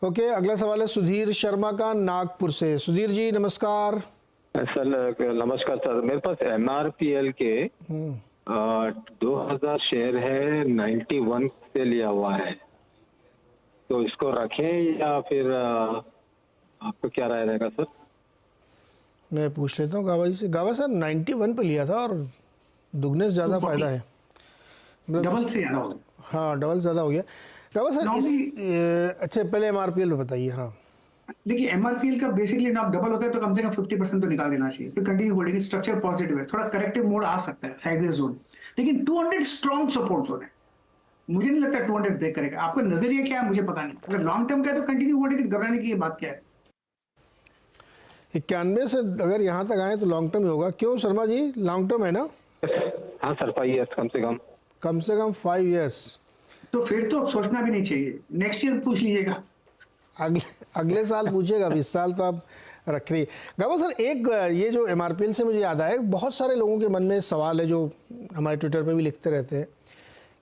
Okay, अगला सवाल है सुधीर शर्मा का नागपुर से। सुधीर जी नमस्कार। सर नमस्कार सर, मेरे पास MRPL के 2000 शेयर है, 91 से लिया हुआ है, तो इसको रखें या फिर आपको क्या राय रहेगा सर? मैं पूछ लेता हूँ गावा जी से। गावा सर 91 पे लिया था और दुगने से ज़्यादा फायदा है, मतलब डबल से ज़्यादा हो गया। हाँ डबल ज़्यादा हो गया। गावा सर अच्छा पहले MRPL में बताइए। हाँ देखिए MRPL का बेसिकली ना डबल होता है तो कम से कम 50% तो निकाल देना चाहिए, फिर कंटिन्यू होल्डिंग। स्ट्रक्चर पॉजिटिव है, थोड़ा करेक्टिव मोड आ सकता है, साइडवेज जोन, लेकिन 200 स्ट्रॉन्ग सपोर्ट जोन है। मुझे नहीं लगता 200 ब्रेक करेगा। आपका नजरिया क्या है मुझे पता नहीं। अगर लॉन्ग टर्म का है तो कंटिन्यू होल्डिंग, घबराने की बात क्या है। 91 से अगर यहाँ तक आए तो लॉन्ग टर्म ही होगा। क्यों शर्मा जी, लॉन्ग टर्म है ना? हाँ सर, 5 ईयर्स कम से कम 5 ईयर्स। तो फिर तो सोचना भी नहीं चाहिए, नेक्स्ट ईयर पूछ लीजिएगा। अगले साल पूछेगा, 20 साल तो आप रख रही। गावा सर एक ये जो MRPL से मुझे याद आया, बहुत सारे लोगों के मन में सवाल है जो हमारे ट्विटर पे भी लिखते रहते हैं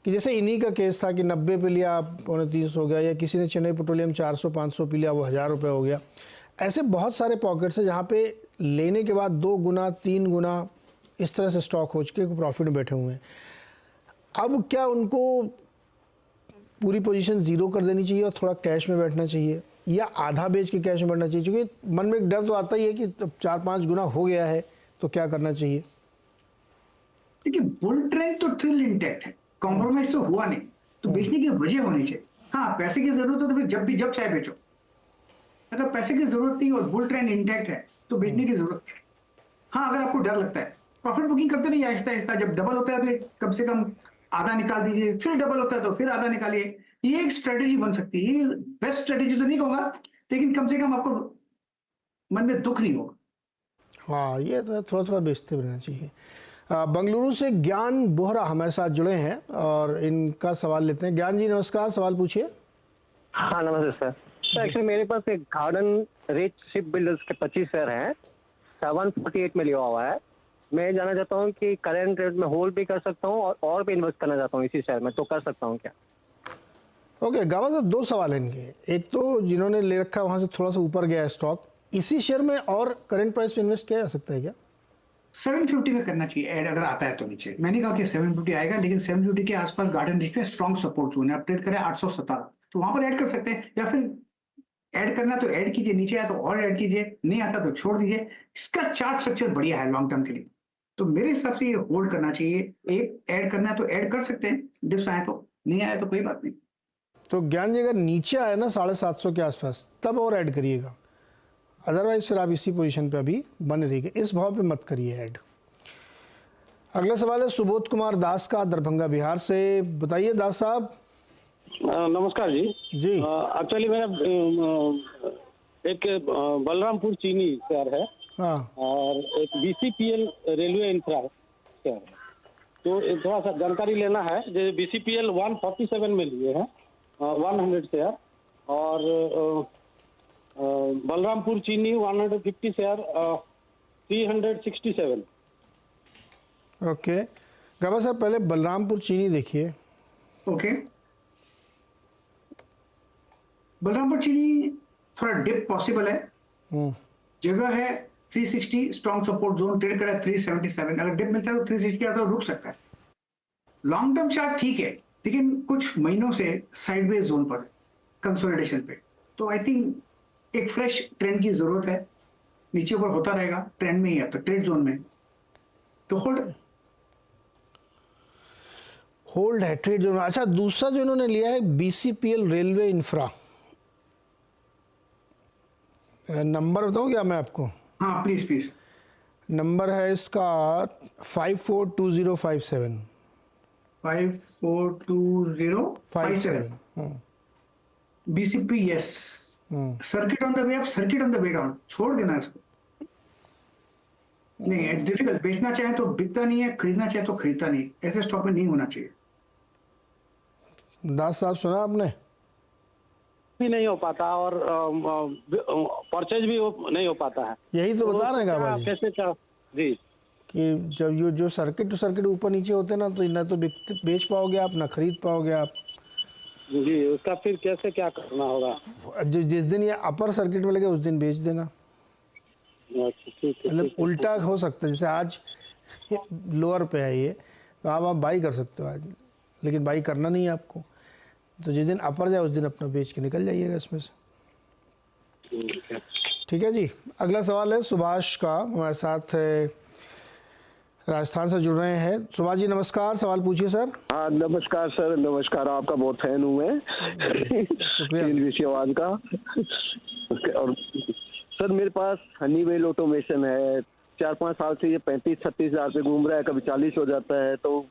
कि जैसे इन्हीं का केस था कि 90 पे लिया 2.25 हो गया, या किसी ने चेन्नई पेट्रोलियम 400-500 पे लिया वो 1000 रुपये हो गया। ऐसे बहुत सारे पॉकेट्स हैं जहाँ पे लेने के बाद 2 गुना 3 गुना इस तरह से स्टॉक हो चुके प्रॉफिट में बैठे हुए हैं। अब क्या उनको पूरी पोजीशन ज़ीरो कर देनी चाहिए और थोड़ा कैश में बैठना चाहिए, या आधा बेच के कैश में बैठना चाहिए? क्योंकि मन में एक डर तो आता ही है कि 4-5 गुना हो गया है तो क्या करना चाहिए। देखिए बुल ट्रेंड तो स्टिल इंटैक्ट है, कॉम्प्रोमाइज तो हुआ नहीं, तो बेचने की वजह होनी चाहिए। हाँ पैसे की जरूरत है तो फिर जब चाहे बेचो। अगर पैसे की जरूरत नहीं और बुल ट्रेंड इंटैक्ट है तो बेचने की जरूरत है। हाँ अगर आपको डर लगता है, प्रॉफिट बुकिंग करते रहिए आहिस्ता आहिस्ता। जब डबल होता है तो कम से कम आधा निकाल दीजिए, फिर डबल होता है तो फिर आधा निकालिए। ये एक स्ट्रेटेजी बन सकती है। ये बेस्ट स्ट्रेटेजी तो नहीं कहूंगा, लेकिन कम से कम आपको मन में दुख नहीं होगा। हाँ ये तो थोड़ा थोड़ा बेचते रहना चाहिए। बंगलुरु से ज्ञान बोहरा हमारे साथ जुड़े हैं और इनका सवाल लेते हैं। ज्ञान जी नमस्कार, सवाल पूछिए। हाँ नमस्ते सर। तो एक्चुअली मेरे पास एक गार्डन रिच शिप बिल्डर्स के 25 शेयर हैं, 748 में लिया हुआ है। मैं जानना चाहता हूँ कि करेंट रेट में होल्ड भी कर सकता हूँ और भी इन्वेस्ट करना चाहता हूँ इसी शेयर में, तो कर सकता हूँ क्या? ओके गावा साहब 2 सवाल हैं इनके। एक तो जिन्होंने ले रखा है वहाँ से थोड़ा सा ऊपर गया है स्टॉक, इसी शेयर में और करंट प्राइस पे इन्वेस्ट किया जा सकता है क्या? 750 में करना चाहिए ऐड, अगर आता है तो नीचे। मैंने कहा कि 750 आएगा, लेकिन 750 के आसपास गार्डन रिच में स्ट्रॉन्ग सपोर्ट जोन है। अपडेट करें 817, तो वहां पर ऐड कर सकते हैं, या फिर ऐड करना तो ऐड कीजिए, नीचे आया तो और ऐड कीजिए, नहीं आता तो छोड़ दीजिए। इसका चार्ट स्ट्रक्चर बढ़िया है लॉन्ग टर्म के लिए, तो मेरे हिसाब से ये होल्ड करना चाहिए। एक ऐड करना है तो ऐड कर सकते हैं, डिप्स आए तो, नहीं आए तो कोई बात नहीं। तो ज्ञान जी अगर नीचे आए ना 750 के आसपास तब और ऐड करिएगा, अदरवाइज फिर आप इसी पोजीशन पे अभी बने रहिए, इस भाव पे मत करिए ऐड। अगला सवाल है सुबोध कुमार दास का, दरभंगा बिहार से। बताइए दास साहब। नमस्कार जी। जी एक्चुअली मेरा एक बलरामपुर चीनी शेयर है, हाँ और एक BCPL रेलवे इंफ्रा शेयर है। तो थोड़ा सा जानकारी लेना है। जो BCPL 147 में लिए हैं 100 शेयर, और बलरामपुर चीनी 150 शेयर 367। ओके गावा सर पहले बलरामपुर चीनी देखिए। ओके बलरामपुर चीनी थोड़ा डिप पॉसिबल है, जगह है 360, स्ट्रॉन्ग सपोर्ट जोन ट्रेड करा 377। अगर डिप मिलता है तो 360 आता तो रुक सकता है। लॉन्ग टर्म चार्ट ठीक है, लेकिन कुछ महीनों से साइडवेज जोन पर कंसोलिडेशन पे, तो आई थिंक एक फ्रेश ट्रेंड की जरूरत है। नीचे ऊपर होता रहेगा, ट्रेंड में ही है तो ट्रेड जोन में, तो होल्ड है ट्रेड जोन। अच्छा दूसरा जो इन्होंने लिया है BCPL रेलवे इंफ्रा, नंबर बताऊं क्या मैं आपको? हाँ प्लीज प्लीज। नंबर है इसका 542057। 542057 BCP, yes. Circuit on the way up, circuit on the way down, छोड़ देना इसको। नहीं इट्स डिफिकल्ट, बेचना चाहे तो बिकता नहीं है, खरीदना चाहे तो खरीदता नहीं, ऐसे स्टॉक में नहीं होना चाहिए। दास साहब सुना आपने? भी नहीं हो पाता और परचेज भी नहीं हो पाता है। यही तो बता रहे हैं गावा जी कैसे जी कि जब जो सर्किट टू सर्किट ऊपर नीचे होते हैं ना, तो ना तो बेच पाओगे आप ना खरीद पाओगे आप। जी, उसका फिर कैसे क्या करना होगा? जिस दिन ये अपर सर्किट में लगे उस दिन बेच देना। अच्छा, ठीक है, मतलब ठीक है। उल्टा हो सकता है, जैसे आज लोअर पे है ये, तो आप बाई कर सकते हो आज, लेकिन बाई करना नहीं है आपको। तो जिस दिन अपर जाए उस दिन अपना बेच के निकल जाइएगा इसमें से। ठीक है। ठीक है जी। अगला सवाल है सुभाष का, हमारे साथ राजस्थान से जुड़ रहे हैं। सुभाष जी नमस्कार, सवाल पूछिए सर। हाँ नमस्कार सर, नमस्कार। आपका बहुत फैन हूँ मैं शुक्रिया। विषय आवाज का। और सर मेरे पास हनीवेल ऑटोमेशन है, 4-5 साल से ये 35-36 हज़ार पे घूम रहा है, कभी 40 हो जाता है। तो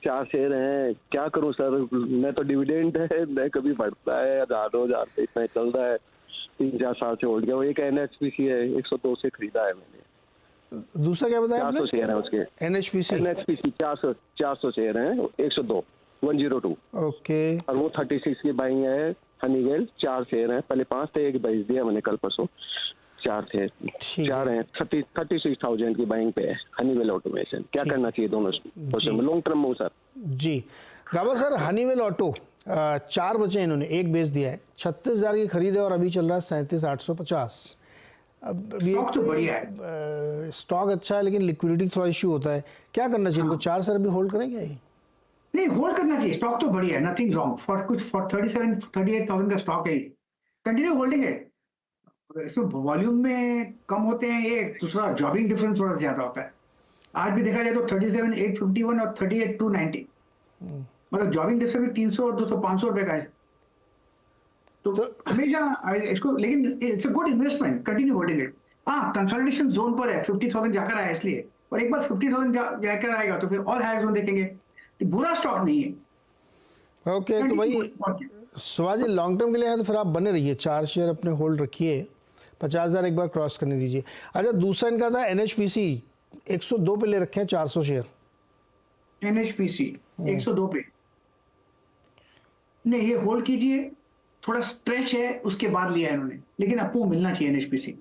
4 शेयर हैं, क्या करूं सर? न तो डिविडेंड है, न कभी बढ़ता है, 1000-2000 पे इतना चल रहा है। 3-4 साल से होल्ड किया। वो एक NHPC है, 102 से खरीदा है मैंने। दूसरा क्या बताया 400 शेयर है उसके। NHPC 400 शेयर हैं, 102 ओके। और वो 36 की बाइंग है। हनीवेल 4 शेयर हैं, पहले 5 थे, एक बेच दिया मैंने कल परसों। 4 थे, ठीक 4 हैं। 36,000 की बाइंग पे है हनीवेल ऑटोमेशन। क्या करना चाहिए दोनों में? लॉन्ग टर्म में सर। जी गाबा सर, हनीवेल ऑटो 4 बचे इन्होंने, एक बेच दिया है, 36,000 की खरीद है और अभी चल रहा है 37,850। अब ये स्टॉक तो बढ़िया है। स्टॉक अच्छा है, लेकिन लिक्विडिटी थोड़ा इश्यू होता है। क्या करना चाहिए इनको? 4 सर अभी होल्ड करें क्या ये? नहीं, होल्ड करना चाहिए। स्टॉक तो बढ़िया है, नथिंग रॉन्ग। फॉर 37-38,000 का स्टॉक है, कंटिन्यू होल्डिंग है। इसमें वॉल्यूम में कम होते हैं, एक दूसरा जॉबिंग डिफरेंस थोड़ा ज्यादा होता है। आज भी देखा जाए तो 37,851 और 38,290, मतलब जॉबिंग डिफरेंस 300 और 200-500 रुपए का है। तो हमेशा इसको, लेकिन it's a good investment, continue holding it. हाँ, कंसोलिडेशन जोन पर है, 50,000 जाकर आया इसलिए, और एक बार 50,000 जाकर आएगा तो फिर और हाई जोन देखेंगे। तो बुरा स्टॉक नहीं है। ओके तो भाई सुभाष जी लॉन्ग टर्म के लिए है तो फिर आप बने रहिए, 4 शेयर अपने होल्ड रखिए, 50,000 एक बार क्रॉस करने दीजिए। अच्छा, दूसरा इनका था NHPC, 102 पे ले रखे हैं 400 शेयर। NHPC 102 पे नहीं, ये होल्ड कीजिए, थोड़ा स्ट्रेच है, उसके बाद लिया है इन्होंने, लेकिन आपको मिलना चाहिए NHPC,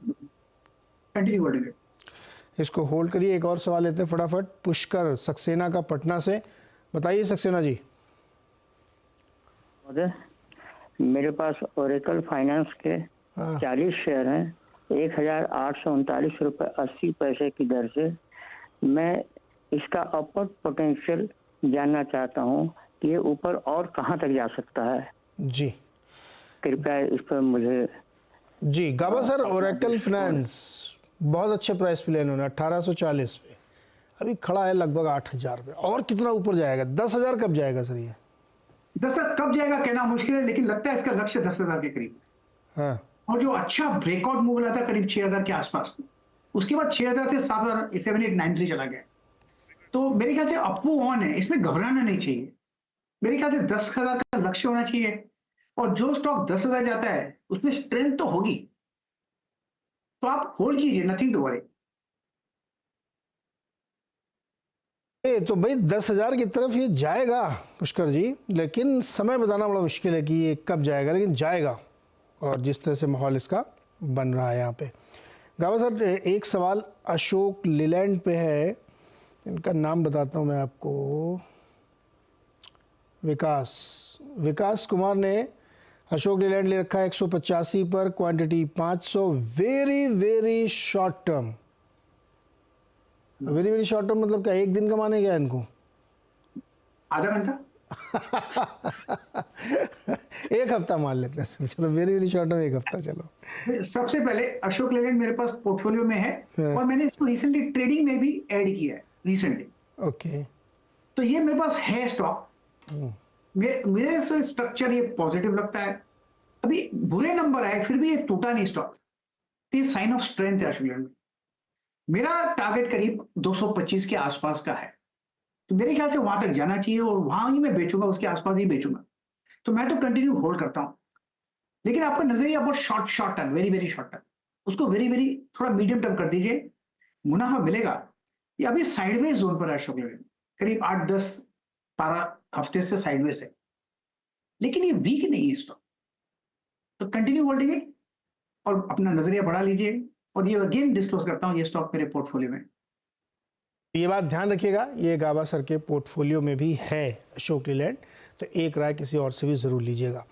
कंटिन्यू होल्डिंग इट। इसको होल्ड करिए। एक और सवाल लेते हैं फटाफट, पुष्कर सक्सेना का पटना से। बताइए सक्सेना जी। मेरे पास ओरेकल फाइनेंस के हाँ। 40 शेयर हैं, 1,839 रुपये 80 पैसे की दर से। मैं इसका अपर पोटेंशियल जानना चाहता हूँ कि ये ऊपर और कहाँ तक जा सकता है। जी कृपया इस पर मुझे। जी गाबा सर, ओरेकल फाइनेंस बहुत अच्छे प्राइस पे लिया इन्होंने, 1840 पे, अभी खड़ा है लगभग 8,000 पे। और कितना ऊपर जाएगा? 10,000 कब जाएगा सर ये? 10,000 कब जाएगा कहना मुश्किल है, लेकिन लगता है इसका लक्ष्य 10,000 के करीब। हाँ और जो अच्छा ब्रेकआउट मूव मिला था करीब 6,000 के आसपास, उसके बाद 6,000 से 7,000 7,893 चला गया। तो मेरे ख्याल से अपू ऑन है, इसमें घबराना नहीं चाहिए। मेरे ख्याल से 10,000 का लक्ष्य होना चाहिए, और जो स्टॉक 10,000 जाता है उसमें स्ट्रेंथ तो होगी, तो आप होल्ड कीजिए, नथिंग टू वरी। तो भाई 10,000 की तरफ ये जाएगा पुष्कर जी, लेकिन समय बताना बड़ा मुश्किल है कि ये कब जाएगा, लेकिन जाएगा। और जिस तरह से माहौल इसका बन रहा है यहाँ पे। गावा सर, एक सवाल अशोक लीलैंड पे है, इनका नाम बताता हूँ मैं आपको, विकास कुमार ने अशोक लीलैंड ले रखा है 185 पर, quantity 500, very short term. Very short term मतलब क्या, एक दिन कमाने क्या इनको? आधा घंटा एक हफ्ता मान लेते हैं सर, चलो वेरी शॉर्ट टर्म, एक हफ्ता। चलो सबसे पहले अशोक लेलैंड मेरे पास पोर्टफोलियो में है, और मैंने इसको रिसेंटली ट्रेडिंग में भी ऐड किया है रिसेंटली। ओके, तो ये मेरे पास है स्टॉक। मेरे से स्ट्रक्चर ये पॉजिटिव लगता है। अभी बुरे नंबर आए फिर भी ये टूटा नहीं स्टॉक, तो ये साइन ऑफ स्ट्रेंथ है अशोक लेलैंड में। मेरा टारगेट करीब 225 के आसपास का है, तो मेरे ख्याल से वहां तक जाना चाहिए, और वहां ही मैं बेचूंगा, उसके आसपास ही बेचूंगा। तो मैं तो कंटिन्यू होल्ड करता हूं, लेकिन आपका नजरिया बहुत short term, very short term, उसको वेरी थोड़ा मीडियम टर्म कर दीजिए, मुनाफा मिलेगा। ये अभी साइडवेज जोन पर है अशोक लेलैंड, करीब 8-10-12 हफ्ते से साइडवेज है, लेकिन ये वीक नहीं है स्टॉक। तो कंटिन्यू होल्डिंग इट और अपना नजरिया बढ़ा लीजिए। और ये अगेन डिस्क्लोज करता हूं, ये स्टॉक मेरे पोर्टफोलियो में। ये बात ध्यान रखिएगा, ये गाबा सर के पोर्टफोलियो में भी है अशोक लीलैंड। तो एक राय किसी और से भी ज़रूर लीजिएगा।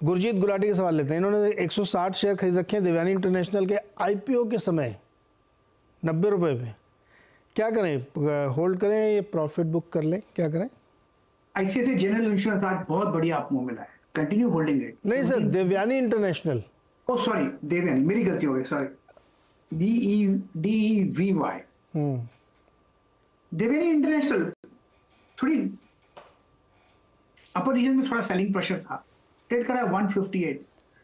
गुरजीत गुलाटी के सवाल लेते हैं। इन्होंने 160 शेयर खरीद रखे हैं देवयानी इंटरनेशनल के IPO के समय 90 रुपये पे। क्या करें, होल्ड करें या प्रॉफिट बुक कर लें, क्या करें? ICICI जनरल इंश्योरेंस आज बहुत बढ़िया आप मुंह मिला है, कंटिन्यू होल्डिंग है। नहीं सर, देवयानी इंटरनेशनल। ओ सॉरी, देवयानी, मेरी गलती हो गई, सॉरी, DEVY। देवयानी इंटरनेशनल थोड़ी अपर रीजन में थोड़ा सेलिंग प्रेशर था, ट्रेड करा है 158,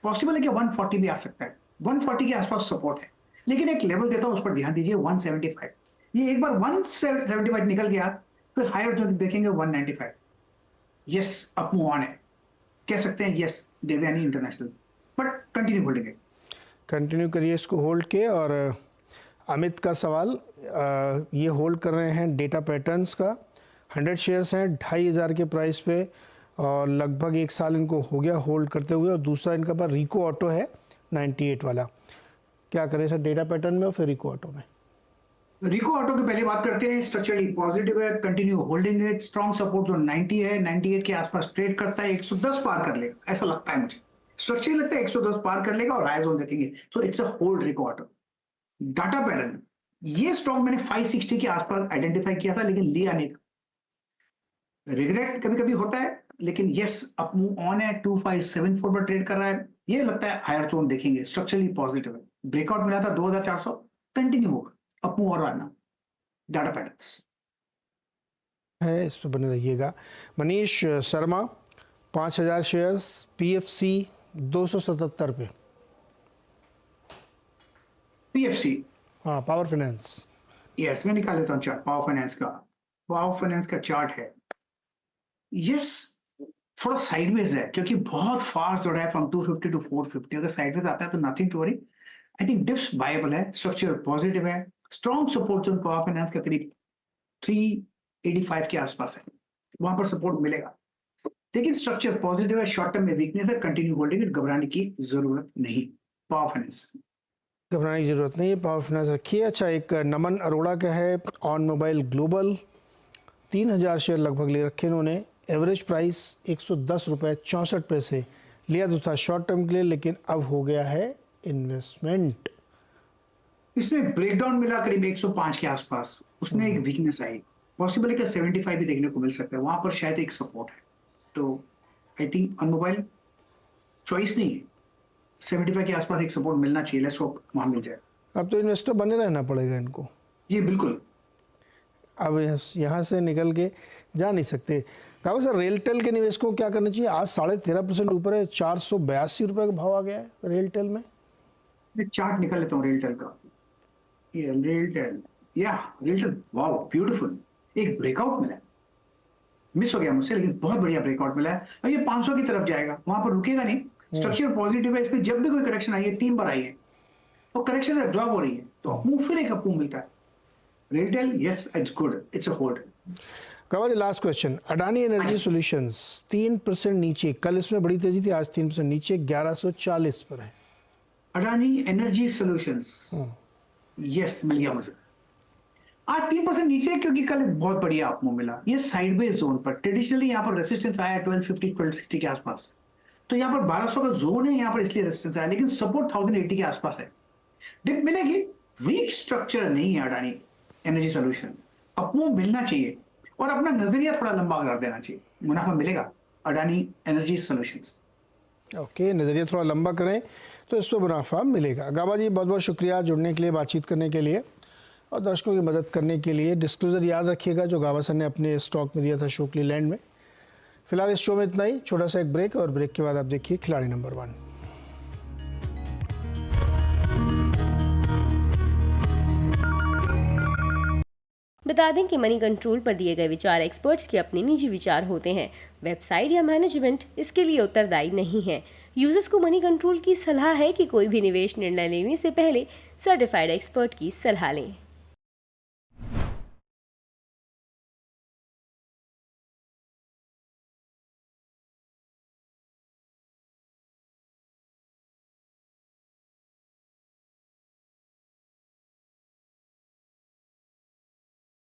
पॉसिबल है कि 140 भी आ सकता है, 140 के आसपास सपोर्ट है, लेकिन एक लेवल देता हूं उस पर ध्यान दीजिए 175। ये एक बार 175 निकल गया फिर हायर जो देखेंगे 195। यस, अप मूव ऑन है, कह सकते हैं yes Devyani International, but continue holding है। कंटिन्यू करिए इसको होल्ड के। और अमित का सवाल, ये होल्ड कर रहे हैं डेटा पैटर्न्स का, 100 शेयर्स हैं 2500 के प्राइस पे और लगभग 1 साल इनको हो गया होल्ड करते हुए। और दूसरा इनका पास रिको ऑटो है 98 वाला। क्या करें सर, डेटा पैटर्न में और फिर रिको ऑटो में? रिको ऑटो की पहले बात करते हैं, स्ट्रक्चरली पॉजिटिव है, कंटिन्यू होल्डिंग है, स्ट्रॉन्ग सपोर्ट जो 90 है, 98 के आसपास ट्रेड करता है, 110 पार कर लेगा ऐसा लगता है मुझे, स्ट्रक्चरली लगता है 110 पार कर लेगा और हाई जोन देखेंगे, तो it's a hold Rico Auto. Data pattern, ये स्टॉक मैंने 560 के आसपास आइडेंटिफाई किया था लेकिन लिया नहीं था, रिग्रेट कभी कभी होता है, लेकिन यस अप मूव ऑन है, 2574 पर ट्रेड कर रहा है, ये लगता है हायर जोन देखेंगे, स्ट्रक्चरली पॉजिटिव है, ब्रेकआउट मिला था 2400, कंटिन्यू होगा अप मूव और आना। डाटा पैटर्न्स है, इस पर बने रहिएगा। मनीष शर्मा 5000 शेयर्स PFC 277 पे। PFC, हाँ, पावर फाइनेंस। यस मैं निकाल लेता हूँ चार्ट पावर फाइनेंस का। पावर फाइनेंस का चार्ट है, यस थोड़ा साइडवेज है क्योंकि बहुत फास्ट दौड़ा है फ्रॉम 250 टू 450। अगर साइडवेज आता है तो nothing to worry, I think dips buyable है, स्ट्रक्चर पॉजिटिव है, strong support zone power finance का करीब 385 के आसपास है, वहां पर सपोर्ट मिलेगा, लेकिन स्ट्रक्चर पॉजिटिव है, शॉर्ट टर्म में वीकनेस है, कंटिन्यू होल्डिंग, घबराने की जरूरत नहीं। पावर फाइनेंस घबराने की जरूरत नहीं है, पावर फाइनेंस रखिए। अच्छा, एक नमन अरोड़ा का है ऑन मोबाइल ग्लोबल, 3000 शेयर लगभग ले रखे इन्होंने, एवरेज प्राइस 110 रुपये 64 पैसे, लिया तो था शॉर्ट टर्म के लिए लेकिन अब हो गया है इन्वेस्टमेंट। इसमें ब्रेकडाउन मिला करीब 105 के आसपास, उसमें एक वीकनेस आई, पॉसिबल है कि 75 भी देखने को मिल सकता है, वहां पर शायद एक सपोर्ट है, तो I think on mobile choice नहीं है, 75 के आसपास एक सपोर्ट मिलना चाहिए, लेट्स होप वहां मिल जाए। अब तो इन्वेस्टर बने रहना पड़ेगा इनको, जी बिल्कुल, अब यहाँ से निकल के जा नहीं सकते। कहा सर, रेलटेल के निवेशकों को क्या करना चाहिए? आज 13.5% ऊपर है, 482 रुपये का भाव आ गया है रेलटेल में। मैं चार्ट निकाल लेता हूँ रेलटेल का, ये रेलटेल, या रेलटेल, वाओ ब्यूटीफुल, एक ब्रेकआउट मिला है, मिस हो गया मुझसे लेकिन बहुत बढ़िया ब्रेकआउट मिला है, अब ये 500 की तरफ जाएगा, वहां पर रुकेगा नहीं, स्ट्रक्चर पॉजिटिव है, इस पे जब भी कोई करेक्शन आई है, 3 बार आई है, और करेक्शन से ड्रॉप हो रही है, तो अपमूव फिर एक अपमूव मिलता है। RailTel yes it's good, it's a hold. कहा जी last question, Adani energy solutions 3% नीचे, कल इसमें बड़ी तेजी थी, आज 3% नीचे 1140 पर है। अडानी एनर्जी सॉल्यूशंस, यस मिल गया मुझे, आज 3% नीचे क्योंकि कल एक बहुत बढ़िया अपमूव मिला, ये साइडवेज जोन पर, ट्रेडिशनली यहाँ पर रेसिस्टेंस आया 1250 1260 के आसपास, तो यहाँ पर 1200 का जोन है, यहाँ पर इसलिए रेजिस्टेंस आया, लेकिन सपोर्ट 1080 के आसपास है, डिप मिलेगी, वीक स्ट्रक्चर नहीं है अडानी एनर्जी सॉल्यूशन, अपमूव मिलना चाहिए और अपना नजरिया थोड़ा लंबा कर देना चाहिए, मुनाफा मिलेगा अडानी एनर्जी सॉल्यूशंस। ओके, नजरिया थोड़ा लंबा करें तो इस पर मुनाफा मिलेगा। गाबा जी बहुत बहुत शुक्रिया जुड़ने के लिए, बातचीत करने के लिए और दर्शकों की मदद करने के लिए। डिस्क्लोजर याद रखिएगा जो गाबा सर ने अपने स्टॉक में दिया था शोकली लैंड में। फिलहाल इस शो में इतना ही, छोटा सा एक ब्रेक और ब्रेक के बाद आप देखिए खिलाड़ी नंबर 1। बता दें कि मनी कंट्रोल पर दिए गए विचार एक्सपर्ट्स के अपने निजी विचार होते हैं। वेबसाइट या मैनेजमेंट इसके लिए उत्तरदायी नहीं है। यूजर्स को मनी कंट्रोल की सलाह है कि कोई भी निवेश निर्णय लेने से पहले सर्टिफाइड एक्सपर्ट की सलाह लें।